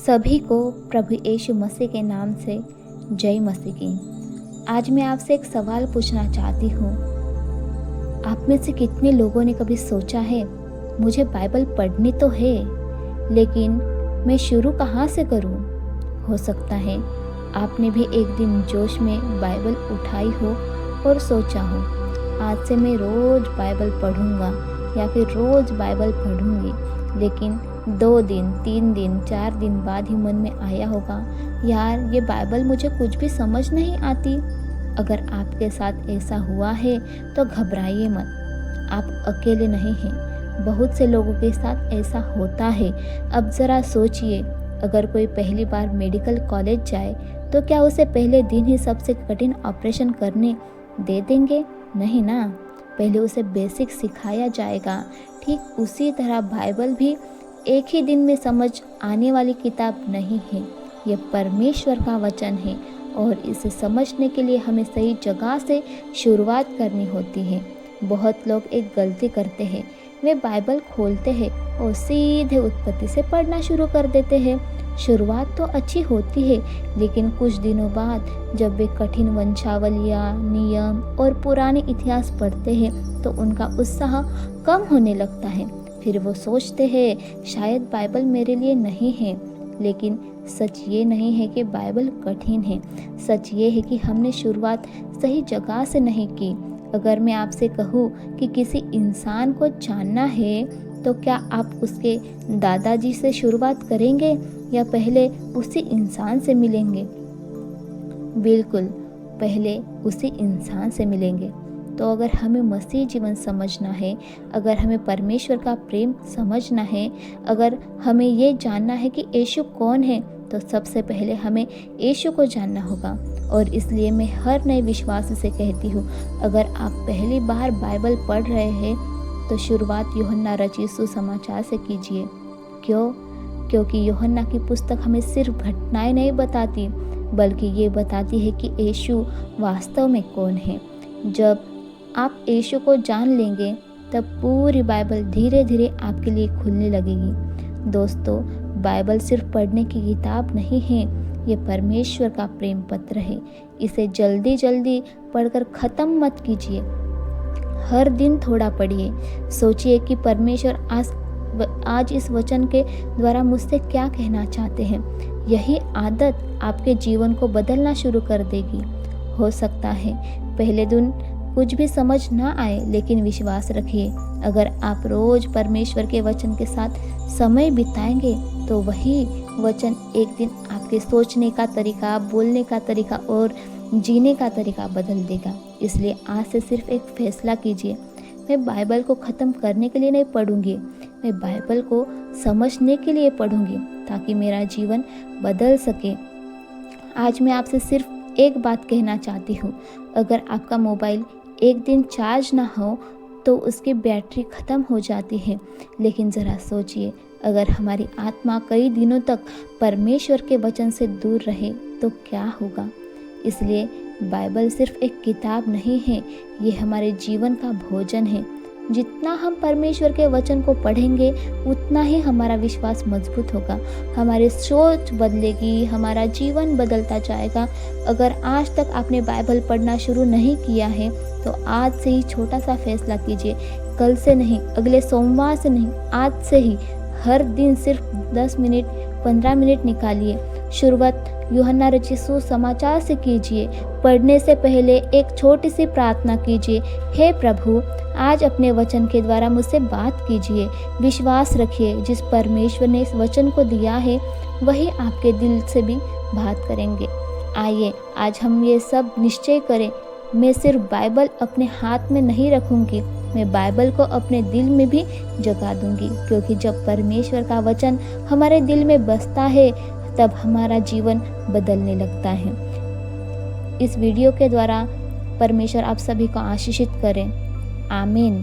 सभी को प्रभु यीशु मसीह के नाम से जय मसीह की। आज मैं आपसे एक सवाल पूछना चाहती हूँ। आप में से कितने लोगों ने कभी सोचा है मुझे बाइबल पढ़नी तो है, लेकिन मैं शुरू कहाँ से करूँ? हो सकता है आपने भी एक दिन जोश में बाइबल उठाई हो और सोचा हो आज से मैं रोज़ बाइबल पढ़ूँगा या फिर रोज़ बाइबल पढ़ूँगी, लेकिन 2 दिन 3 दिन 4 दिन बाद ही मन में आया होगा यार ये बाइबल मुझे कुछ भी समझ नहीं आती। अगर आपके साथ ऐसा हुआ है तो घबराइए मत, आप अकेले नहीं हैं। बहुत से लोगों के साथ ऐसा होता है। अब ज़रा सोचिए, अगर कोई पहली बार मेडिकल कॉलेज जाए तो क्या उसे पहले दिन ही सबसे कठिन ऑपरेशन करने दे देंगे? नहीं ना, पहले उसे बेसिक सिखाया जाएगा। ठीक उसी तरह बाइबल भी एक ही दिन में समझ आने वाली किताब नहीं है। ये परमेश्वर का वचन है और इसे समझने के लिए हमें सही जगह से शुरुआत करनी होती है। बहुत लोग एक गलती करते हैं, वे बाइबल खोलते हैं और सीधे उत्पत्ति से पढ़ना शुरू कर देते हैं। शुरुआत तो अच्छी होती है, लेकिन कुछ दिनों बाद जब वे कठिन वंशावलियाँ, नियम और पुराने इतिहास पढ़ते हैं तो उनका उत्साह कम होने लगता है। फिर वो सोचते हैं शायद बाइबल मेरे लिए नहीं है। लेकिन सच ये नहीं है कि बाइबल कठिन है, सच ये है कि हमने शुरुआत सही जगह से नहीं की। अगर मैं आपसे कहूँ कि किसी इंसान को जानना है तो क्या आप उसके दादाजी से शुरुआत करेंगे या पहले उसी इंसान से मिलेंगे? बिल्कुल, पहले उसी इंसान से मिलेंगे। तो अगर हमें मसीह जीवन समझना है, अगर हमें परमेश्वर का प्रेम समझना है, अगर हमें ये जानना है कि यीशु कौन है, तो सबसे पहले हमें यीशु को जानना होगा। और इसलिए मैं हर नए विश्वासी से कहती हूँ, अगर आप पहली बार बाइबल पढ़ रहे हैं तो शुरुआत यूहन्ना रचित सुसमाचार से कीजिए। क्यों? क्योंकि यूहन्ना की पुस्तक हमें सिर्फ घटनाएं नहीं बताती, बल्कि ये बताती है कि यीशु वास्तव में कौन है। जब आप यीशु को जान लेंगे तब पूरी बाइबल धीरे धीरे आपके लिए खुलने लगेगी। दोस्तों, बाइबल सिर्फ पढ़ने की किताब नहीं है, ये परमेश्वर का प्रेम पत्र है। इसे जल्दी जल्दी पढ़कर ख़त्म मत कीजिए, हर दिन थोड़ा पढ़िए। सोचिए कि परमेश्वर आज इस वचन के द्वारा मुझसे क्या कहना चाहते हैं। यही आदत आपके जीवन को बदलना शुरू कर देगी। हो सकता है पहले दिन कुछ भी समझ ना आए, लेकिन विश्वास रखिए, अगर आप रोज परमेश्वर के वचन के साथ समय बिताएंगे तो वही वचन एक दिन आपके सोचने का तरीका, बोलने का तरीका और जीने का तरीका बदल देगा। इसलिए आज से सिर्फ एक फैसला कीजिए, मैं बाइबल को ख़त्म करने के लिए नहीं पढ़ूंगी, मैं बाइबल को समझने के लिए पढ़ूंगी ताकि मेरा जीवन बदल सके। आज मैं आपसे सिर्फ एक बात कहना चाहती हूँ, अगर आपका मोबाइल एक दिन चार्ज ना हो तो उसकी बैटरी ख़त्म हो जाती है। लेकिन ज़रा सोचिए, अगर हमारी आत्मा कई दिनों तक परमेश्वर के वचन से दूर रहे तो क्या होगा? इसलिए बाइबल सिर्फ एक किताब नहीं है, ये हमारे जीवन का भोजन है। जितना हम परमेश्वर के वचन को पढ़ेंगे उतना ही हमारा विश्वास मजबूत होगा, हमारी सोच बदलेगी, हमारा जीवन बदलता जाएगा। अगर आज तक आपने बाइबल पढ़ना शुरू नहीं किया है तो आज से ही छोटा सा फैसला कीजिए, कल से नहीं, अगले सोमवार से नहीं, आज से ही हर दिन सिर्फ 10 मिनट 15 मिनट निकालिए। शुरुआत यूहन्ना रचित सुसमाचार से कीजिए। पढ़ने से पहले एक छोटी सी प्रार्थना कीजिए, हे प्रभु, आज अपने वचन के द्वारा मुझसे बात कीजिए। विश्वास रखिए, जिस परमेश्वर ने इस वचन को दिया है वही आपके दिल से भी बात करेंगे। आइए आज हम ये सब निश्चय करें, मैं सिर्फ बाइबल अपने हाथ में नहीं रखूंगी, मैं बाइबल को अपने दिल में भी जगा दूंगी। क्योंकि जब परमेश्वर का वचन हमारे दिल में बसता है तब हमारा जीवन बदलने लगता है। इस वीडियो के द्वारा परमेश्वर आप सभी को आशीषित करें। आमीन।